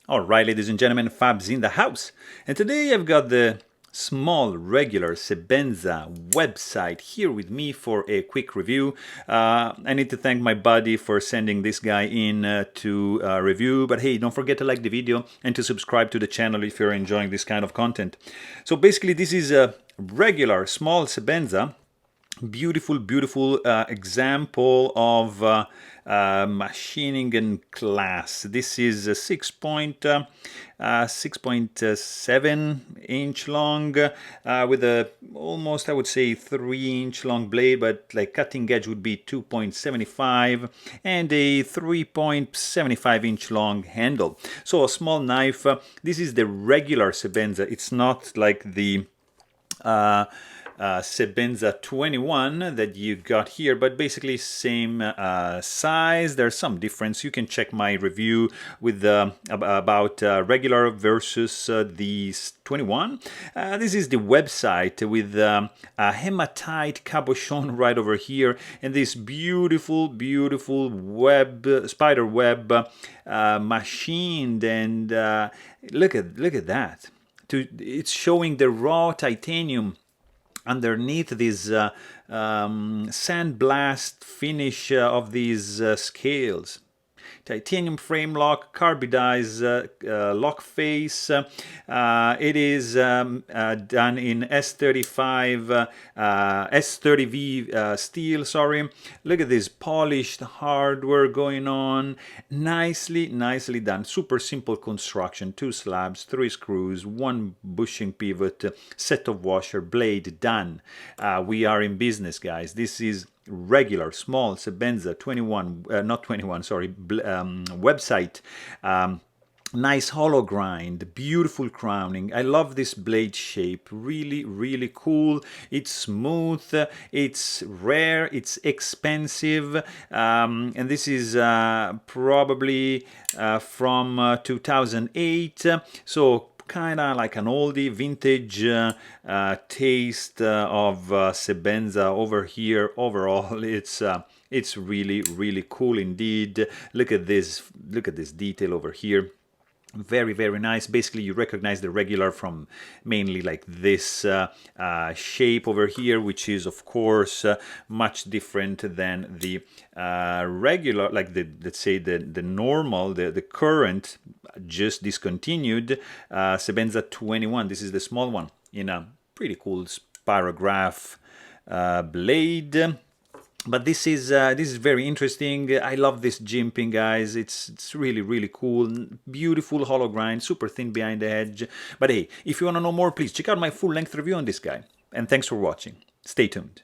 Alright, ladies and gentlemen, Fab's in the house. And today I've got the small regular Sebenza website here with me for a quick review. I need to thank my buddy for sending this guy in to review. But hey, don't forget to like the video and to subscribe to the channel if you're enjoying this kind of content. So basically this is a regular small Sebenza. Beautiful, beautiful example of machining and class. This is a 6.7 inch long with a almost, I would say, 3-inch long blade, but like cutting edge would be 2.75 and a 3.75 inch long handle. So a small knife. This is the regular Sebenza. It's not like the Sebenza 21 that you got here, but basically same size. There's some difference. You can check my review with about regular versus the 21. This is the website with a hematite cabochon right over here, and this beautiful, beautiful spider web machined, and look at that. It's showing the raw titanium underneath this sandblast finish of these scales. Titanium frame lock, carbidized lock face. It is done in S35, S30V steel, sorry. Look at this polished hardware going on. Nicely done. Super simple construction. 2 slabs, 3 screws, 1 bushing pivot, set of washer, blade, done. We are in business, guys. This is regular small Sebenza 21 not 21, sorry, website. Nice hollow grind, beautiful crowning. I love this blade shape, really cool. It's smooth, it's rare, it's expensive, and this is probably from 2008, so kind of like an oldie vintage taste of Sebenza over here. Overall, it's really cool indeed. Look at this detail over here. Very nice. Basically, you recognize the regular from mainly like this shape over here, which is of course much different than the regular, like the, let's say, the normal, the current, just discontinued Sebenza 21. This is the small one in a pretty cool spirograph blade. But this is very interesting. I love this jimping, guys. It's really cool. Beautiful hollow grind, super thin behind the edge. But hey, if you want to know more, please check out my full-length review on this guy. And thanks for watching. Stay tuned.